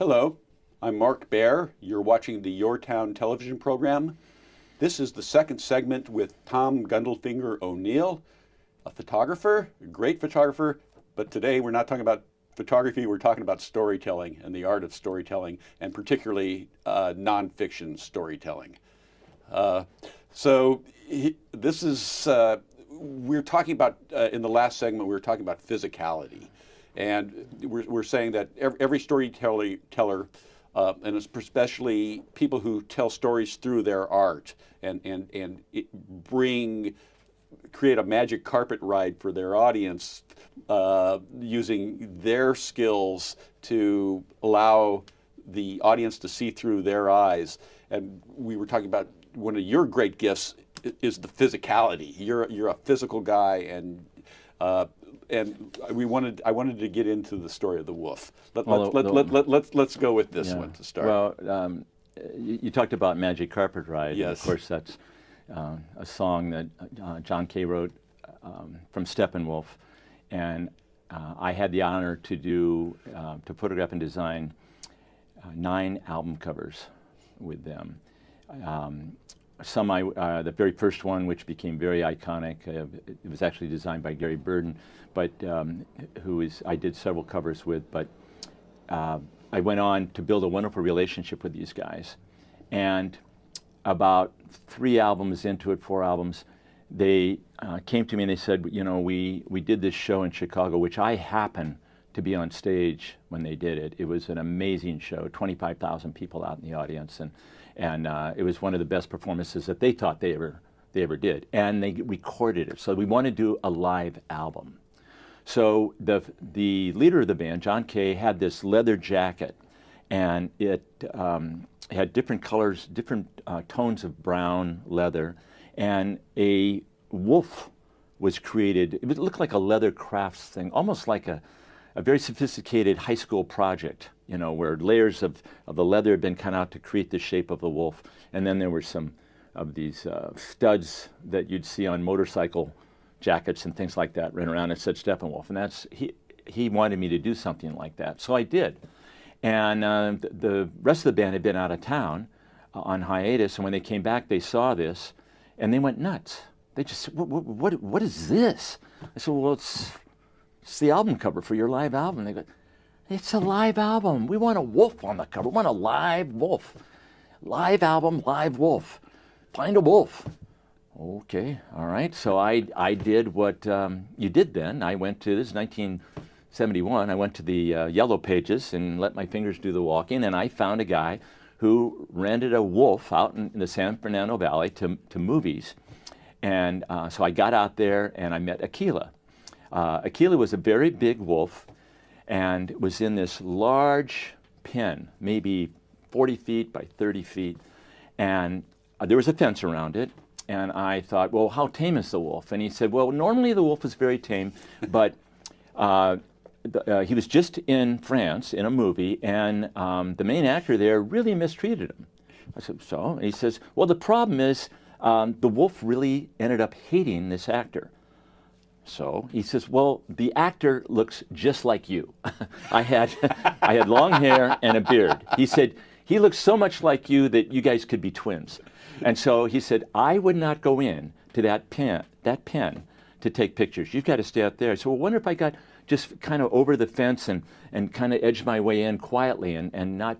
Hello, I'm Mark Baer. You're watching the YourTown television program. This is the second segment with Tom Gundlefinger O'Neal, a photographer, a great photographer, but today we're not talking about photography, we're talking about storytelling and the art of storytelling, and particularly nonfiction storytelling. We're talking about, in the last segment, we were talking about physicality. And we're saying that every storyteller, and especially people who tell stories through their art and create a magic carpet ride for their audience, using their skills to allow the audience to see through their eyes. And we were talking about one of your great gifts is the physicality. You're a physical guy, and I wanted to get into the story of the wolf. Let's go with this one to start. Well, you talked about Magic Carpet Ride. Yes. And of course, that's a song that John Kay wrote from Steppenwolf, and I had the honor to photograph and design 9 album covers with them. The very first one, which became very iconic, it was actually designed by Gary Burden, but I did several covers with. But I went on to build a wonderful relationship with these guys, and about 3 albums into it, 4 albums, they came to me and they said, you know, we did this show in Chicago, which I happened to be on stage when they did it. It was an amazing show, 25,000 people out in the audience, and it was one of the best performances that they thought they ever did. And they recorded it. So we want to do a live album. So the leader of the band, John Kay, had this leather jacket, and it had different colors, different tones of brown leather, and a wolf was created. It looked like a leather crafts thing, almost like a very sophisticated high school project, you know, where layers of the leather had been cut out to create the shape of the wolf. And then there were some of these studs that you'd see on motorcycle jackets and things like that running around. It said Steppenwolf, and he wanted me to do something like that. So I did. And the rest of the band had been out of town on hiatus, and when they came back, they saw this, and they went nuts. They just said, what is this? I said, well, it's the album cover for your live album. They go, it's a live album. We want a wolf on the cover. We want a live wolf. Live album, live wolf. Find a wolf. Okay, all right. So I did what you did then. I went to, this is 1971, I went to the Yellow Pages and let my fingers do the walking, and I found a guy who rented a wolf out in the San Fernando Valley to movies. And so I got out there and I met Aquila. Aquila was a very big wolf and was in this large pen, maybe 40 feet by 30 feet. And there was a fence around it. And I thought, well, how tame is the wolf? And he said, well, normally the wolf is very tame, but he was just in France in a movie, and the main actor there really mistreated him. I said, so? And he says, well, the problem is the wolf really ended up hating this actor. So he says, well, the actor looks just like you. I had long hair and a beard. He said, he looks so much like you that you guys could be twins. And so he said, I would not go in to that pen to take pictures. You've got to stay out there. So I wonder if I got just kind of over the fence and kind of edge my way in quietly and not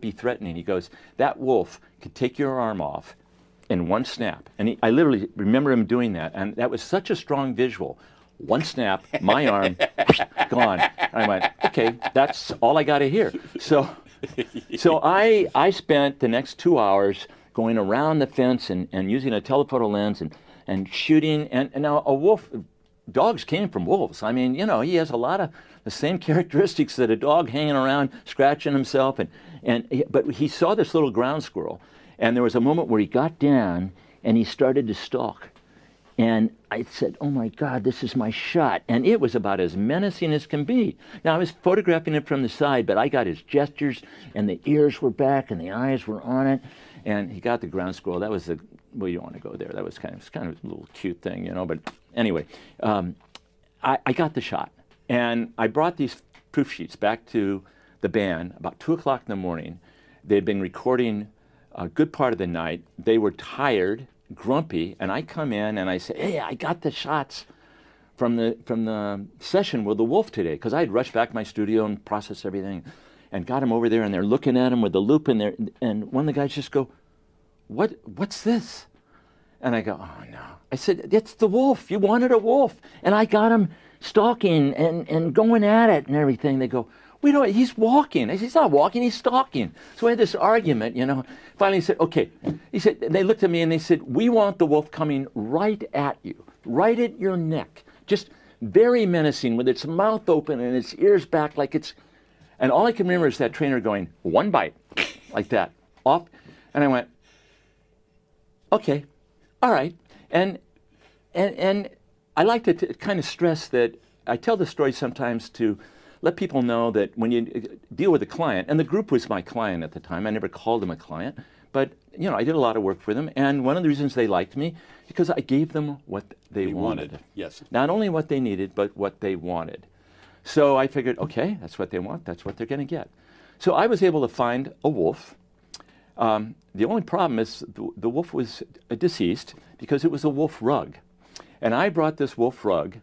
be threatening. He goes, that wolf could take your arm off in one snap. And I literally remember him doing that. And that was such a strong visual. One snap, my arm, gone. And I went, okay, that's all I got to hear. So I spent the next 2 hours going around the fence and using a telephoto lens and shooting. And now a wolf, dogs came from wolves. I mean, you know, he has a lot of the same characteristics that a dog hanging around, scratching himself. But he saw this little ground squirrel. And there was a moment where he got down and he started to stalk. And I said, oh my God, this is my shot. And it was about as menacing as can be. Now, I was photographing it from the side, but I got his gestures, and the ears were back, and the eyes were on it. And he got the ground squirrel. That was the, well, you don't want to go there. That was kind of a little cute thing, you know. But anyway, I got the shot. And I brought these proof sheets back to the band, about 2 o'clock in the morning. They'd been recording a good part of the night. They were tired, grumpy, and I come in and I say, hey, I got the shots from the session with the Wolf today, because I'd rushed back to my studio and processed everything and got him over there, and they're looking at him with the loop in there, and one of the guys just go, what's this? And I go, oh no. I said, it's the Wolf. You wanted a wolf. And I got him stalking and going at it and everything. They go, we don't, he's walking. I said, he's not walking, he's stalking. So we had this argument, you know. Finally he said, okay. He said, they looked at me and they said, we want the wolf coming right at you, right at your neck. Just very menacing with its mouth open and its ears back like it's, and all I can remember is that trainer going, one bite, like that, off. And I went, okay, all right. And I like to kind of stress that I tell the story sometimes to let people know that when you deal with a client, and the group was my client at the time, I never called them a client, but you know, I did a lot of work for them, and one of the reasons they liked me, because I gave them what they wanted. Yes. Not only what they needed, but what they wanted. So I figured, okay, that's what they want, that's what they're going to get. So I was able to find a wolf. The only problem is the wolf was deceased because it was a wolf rug. And I brought this wolf rug,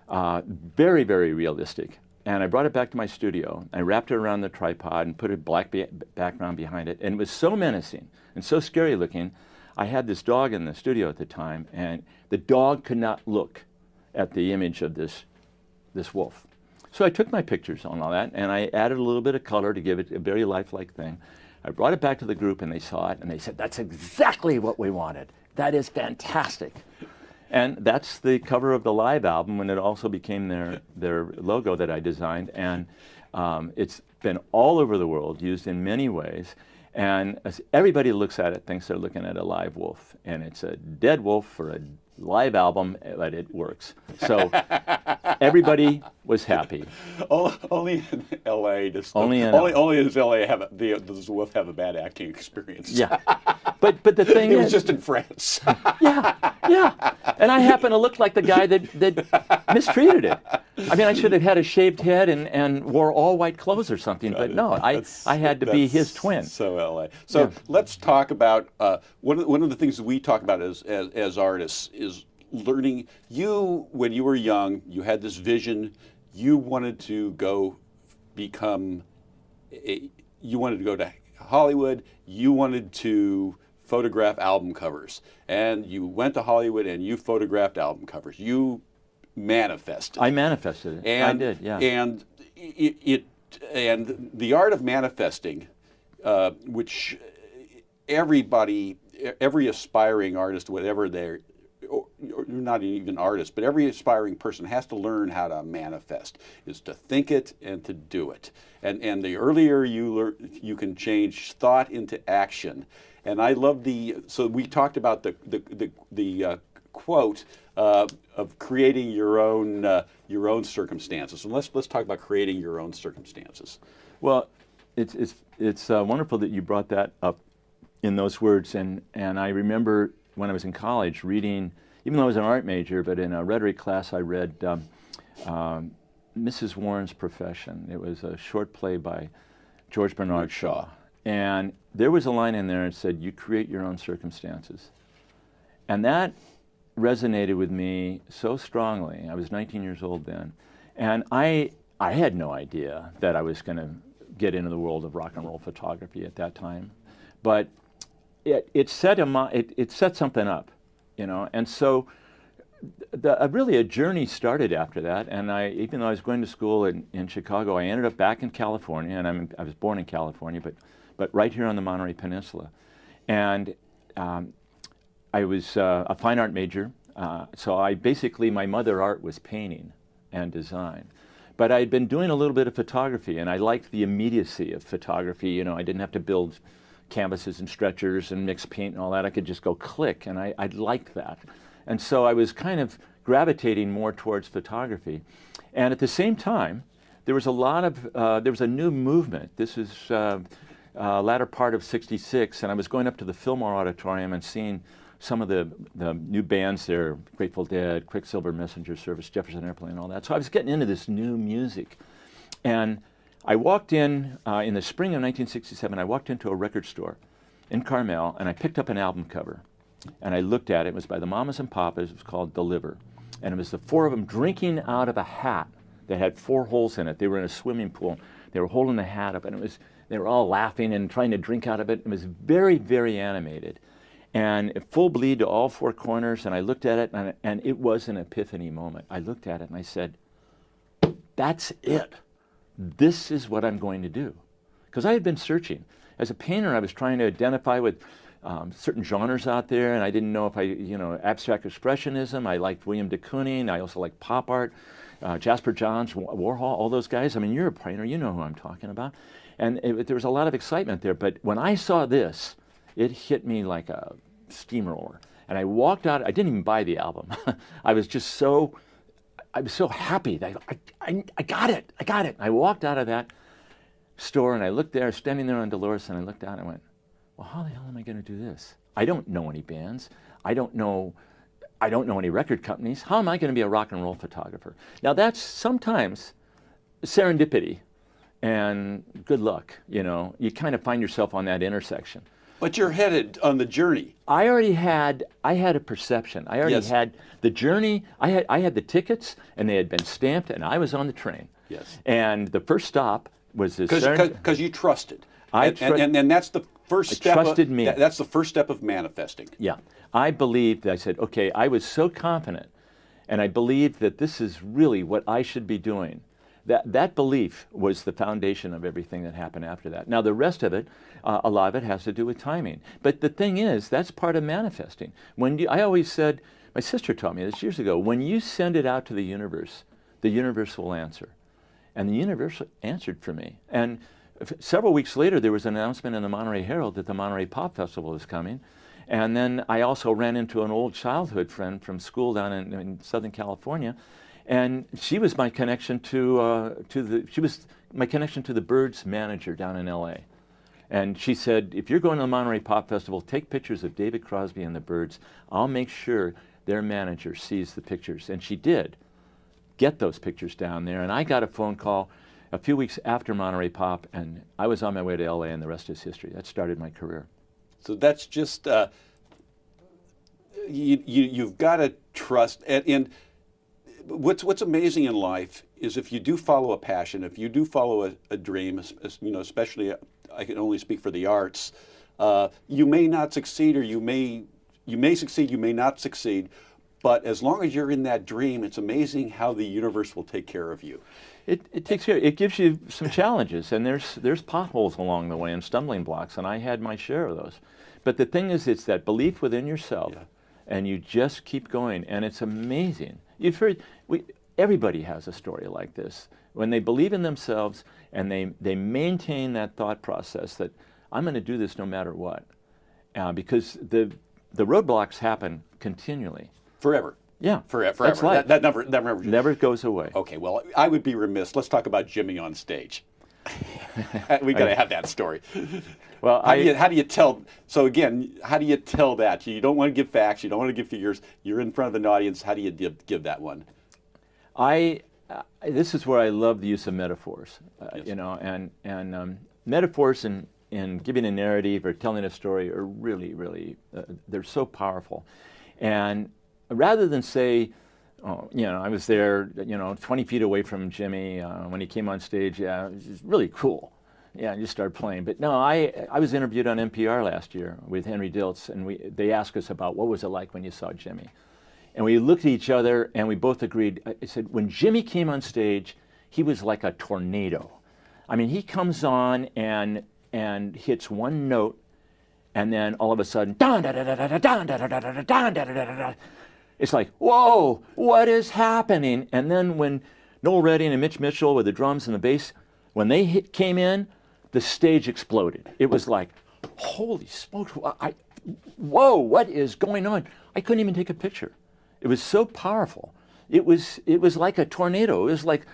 very, very realistic, and I brought it back to my studio. I wrapped it around the tripod and put a black background behind it, and it was so menacing and so scary looking. I had this dog in the studio at the time, and the dog could not look at the image of this wolf. So I took my pictures on all that, and I added a little bit of color to give it a very lifelike thing. I brought it back to the group, and they saw it, and they said, that's exactly what we wanted. That is fantastic. And that's the cover of the live album, and it also became their logo that I designed. And it's been all over the world, used in many ways. And as everybody looks at it thinks they're looking at a live wolf. And it's a dead wolf for a live album, but it works. So everybody was happy. Only in L.A. does only in L.A. does the wolf have a bad acting experience. Yeah, but the thing it is, was just in France. yeah. And I happen to look like the guy that mistreated it. I mean, I should have had a shaved head and wore all white clothes or something. But no, I had to be his twin. So L.A. So let's talk about one of the things that we talk about as artists is learning. You, when you were young, you had this vision. You wanted to go become you wanted to go to Hollywood. You wanted to photograph album covers, and you went to Hollywood and you photographed album covers. You manifested. I manifested it. I did, yeah. And and the art of manifesting, which every aspiring artist, whatever they're, or not even artist, but every aspiring person has to learn how to manifest, is to think it and to do it. And the earlier you can change thought into action. And I love so we talked about the quote of creating your own circumstances. And let's talk about creating your own circumstances. Well, it's wonderful that you brought that up in those words. And I remember when I was in college reading, even though I was an art major, but in a rhetoric class I read Mrs. Warren's Profession. It was a short play by George Bernard Shaw. And there was a line in there that said, you create your own circumstances. And that resonated with me so strongly. I was 19 years old then. And I had no idea that I was going to get into the world of rock and roll photography at that time. But it set something up, you know. And so really a journey started after that. And even though I was going to school in Chicago, I ended up back in California. And I was born in California, but right here on the Monterey Peninsula. And I was a fine art major, so my mother art was painting and design. But I had been doing a little bit of photography, and I liked the immediacy of photography. You know, I didn't have to build canvases and stretchers and mix paint and all that. I could just go click, and I liked that. And so I was kind of gravitating more towards photography. And at the same time, there was a new movement. This is latter part of '66, and I was going up to the Fillmore Auditorium and seeing some of the new bands there, Grateful Dead, Quicksilver Messenger Service, Jefferson Airplane, and all that. So I was getting into this new music. And I walked in the spring of 1967, I walked into a record store in Carmel, and I picked up an album cover. And I looked at it. It was by the Mamas and Papas. It was called Deliver. And it was the four of them drinking out of a hat that had 4 holes in it. They were in a swimming pool. They were holding the hat up, and they were all laughing and trying to drink out of it. It was very, very animated. And full bleed to all 4 corners. And I looked at it, and it was an epiphany moment. I looked at it, and I said, that's it. This is what I'm going to do. Because I had been searching. As a painter, I was trying to identify with certain genres out there, and I didn't know if abstract expressionism. I liked William de Kooning. I also liked pop art, Jasper Johns, Warhol, all those guys. I mean, you're a painter. You know who I'm talking about. And there was a lot of excitement there. But when I saw this, it hit me like a steamroller. And I walked out. I didn't even buy the album. I was so happy that I got it. I got it. I walked out of that store, and I looked there, standing there on Dolores, and I looked out and I went, well, how the hell am I going to do this? I don't know any bands. I don't know any record companies. How am I going to be a rock and roll photographer? Now, that's sometimes serendipity and good luck. You kind of find yourself on that intersection. But you're headed on the journey. I had a perception. I already had the journey. I had the tickets, and they had been stamped, and I was on the train. Yes. And the first stop was this. Because you trusted. And that's the first step. Trusted me. That's the first step of manifesting. Yeah. I believed, I said, okay, I was so confident, and I believed that this is really what I should be doing. That belief was the foundation of everything that happened after that. Now, the rest of it, a lot of it has to do with timing. But the thing is, that's part of manifesting. I always said, my sister taught me this years ago, when you send it out to the universe will answer. And the universe answered for me. And several weeks later, there was an announcement in the Monterey Herald that the Monterey Pop Festival was coming. And then I also ran into an old childhood friend from school down in Southern California. And she was my connection to the Byrds manager down in LA. And she said, if you're going to the Monterey Pop Festival, take pictures of David Crosby and the Byrds. I'll make sure their manager sees the pictures. And she did get those pictures down there. And I got a phone call a few weeks after Monterey Pop, and I was on my way to LA, and the rest is history. That started my career. So that's just, you've got to trust. And what's amazing in life is if you do follow a passion, if you do follow a dream, especially, I can only speak for the arts, you may not succeed, or you may succeed, you may not succeed. But as long as you're in that dream, it's amazing how the universe will take care of you. It takes care. It gives you some challenges, and there's potholes along the way and stumbling blocks, and I had my share of those. But the thing is, it's that belief within yourself, and you just keep going, and it's amazing. You've heard everybody has a story like this when they believe in themselves and they maintain that thought process that I'm going to do this no matter what, because the roadblocks happen continually. Forever. Yeah. Forever. That's life. That never goes away. Okay, well, I would be remiss. Let's talk about Jimmy on stage. We got to have that story. Well, how do you tell? So again, how do you tell that? You don't want to give facts. You don't want to give figures. You're in front of an audience. How do you give that one? This is where I love the use of metaphors. And metaphors in giving a narrative or telling a story are really, really, they're so powerful. And rather than say, I was there, 20 feet away from Jimmy when he came on stage. Yeah, it was really cool. Yeah, and just started playing. But no, I was interviewed on NPR last year with Henry Diltz, and they asked us about what was it like when you saw Jimmy. And we looked at each other, and we both agreed. I said, when Jimmy came on stage, he was like a tornado. I mean, he comes on and hits one note, and then all of a sudden, da da da da da da da da da da da da da. It's like, whoa, what is happening? And then when Noel Redding and Mitch Mitchell with the drums and the bass, when they came in, the stage exploded. It was like, holy smokes, whoa, what is going on? I couldn't even take a picture. It was so powerful. It was like a tornado. It was like,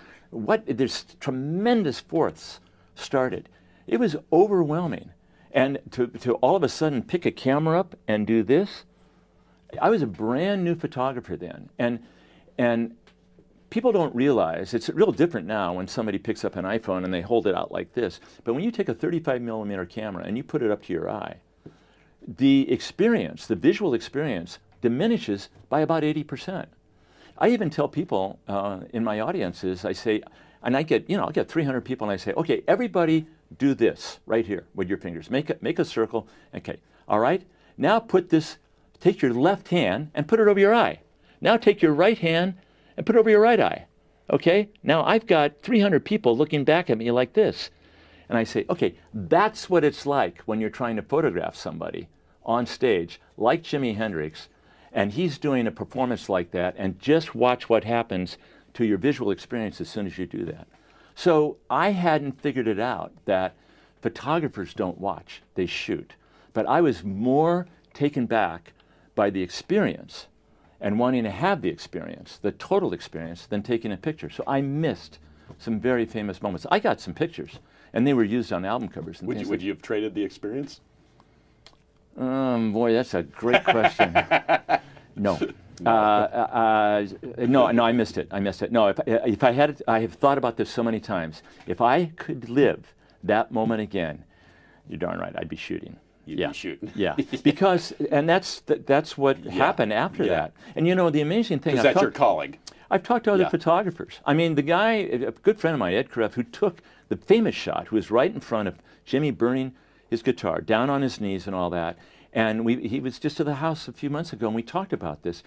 this tremendous force started. It was overwhelming. And to all of a sudden pick a camera up and do this, I was a brand new photographer then. And people don't realize, it's real different now when somebody picks up an iPhone and they hold it out like this. But when you take a 35 millimeter camera and you put it up to your eye, the experience, the visual experience, diminishes by about 80%. I even tell people in my audiences, I say, and I get, I'll get 300 people and I say, okay, everybody do this right here with your fingers. Make a circle. Okay, all right? Now take your left hand and put it over your eye. Now take your right hand and put it over your right eye. Okay? Now I've got 300 people looking back at me like this. And I say, okay, that's what it's like when you're trying to photograph somebody on stage, like Jimi Hendrix, and he's doing a performance like that, and just watch what happens to your visual experience as soon as you do that. So I hadn't figured it out that photographers don't watch, they shoot. But I was more taken back by the experience and wanting to have the experience, the total experience, than taking a picture. So I missed some very famous moments. I got some pictures, and they were used on album covers. And would you have traded the experience? Boy, that's a great question. No. No, I missed it. No, if I had it, I have thought about this so many times. If I could live that moment again, you're darn right, I'd be shooting. You'd be shooting. Yeah, because, and that's what happened after that. And the amazing thing, because that's your calling. I've talked to other photographers. I mean, the guy, a good friend of mine, Ed Karev, who took the famous shot, who was right in front of Jimmy burning his guitar, down on his knees and all that. And he was just to the house a few months ago, and we talked about this.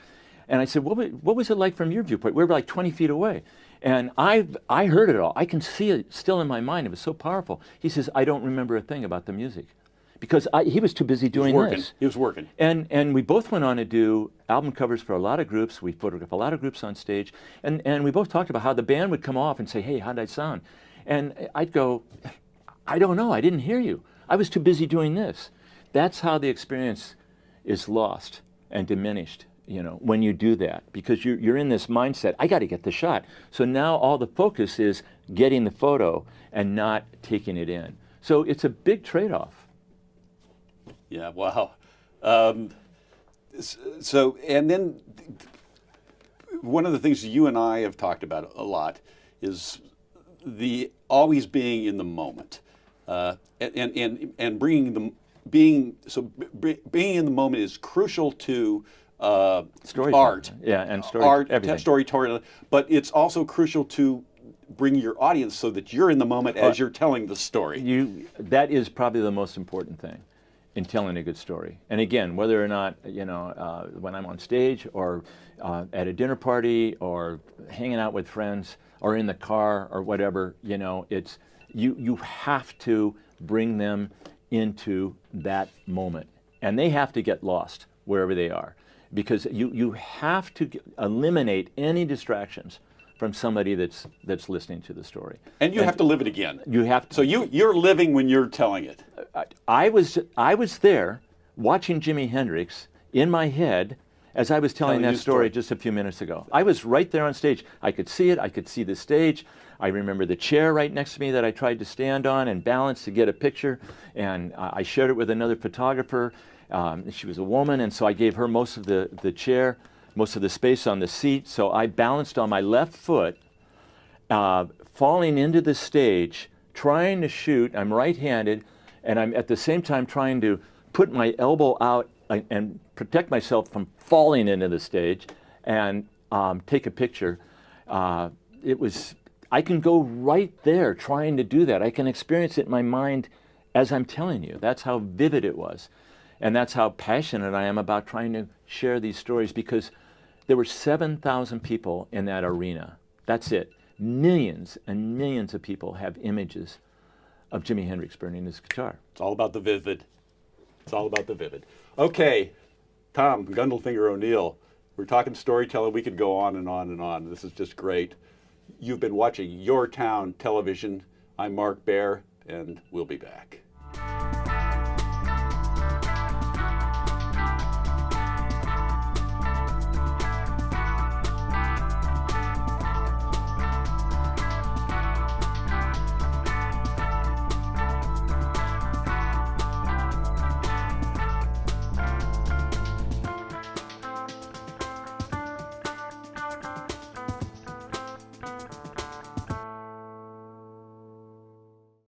And I said, what was it like from your viewpoint? We were like 20 feet away. And I heard it all. I can see it still in my mind. It was so powerful. He says, I don't remember a thing about the music. Because he was too busy doing this. He was working. And we both went on to do album covers for a lot of groups. We photographed a lot of groups on stage. And we both talked about how the band would come off and say, hey, how'd I sound? And I'd go, I don't know. I didn't hear you. I was too busy doing this. That's how the experience is lost and diminished, when you do that. Because you're in this mindset, I got to get the shot. So now all the focus is getting the photo and not taking it in. So it's a big trade-off. Yeah, wow. So, and then one of the things you and I have talked about a lot is the always being in the moment, and being in the moment is crucial to art. Yeah, and storytelling. But it's also crucial to bring your audience so that you're in the moment as you're telling the story. That is probably the most important thing in telling a good story. And again, whether or not, when I'm on stage or at a dinner party or hanging out with friends or in the car or whatever, it's you have to bring them into that moment. And they have to get lost wherever they are. Because you have to eliminate any distractions from somebody that's listening to the story. And you have to live it again. You have to. So you're living when you're telling it. I was there watching Jimi Hendrix in my head as I was telling that story just a few minutes ago. I was right there on stage. I could see it. I could see the stage. I remember the chair right next to me that I tried to stand on and balance to get a picture. And I shared it with another photographer. She was a woman, and so I gave her most of the chair, most of the space on the seat. So I balanced on my left foot, falling into the stage, trying to shoot. I'm right-handed, and I'm at the same time trying to put my elbow out and protect myself from falling into the stage and take a picture. I can go right there trying to do that. I can experience it in my mind as I'm telling you. That's how vivid it was. And that's how passionate I am about trying to share these stories, because there were 7,000 people in that arena. That's it. Millions and millions of people have images of Jimi Hendrix burning his guitar. It's all about the vivid. It's all about the vivid. Okay, Tom, Gundlefinger O'Neal, we're talking storytelling. We could go on and on and on. This is just great. You've been watching YourTown Television. I'm Mark Baer, and we'll be back.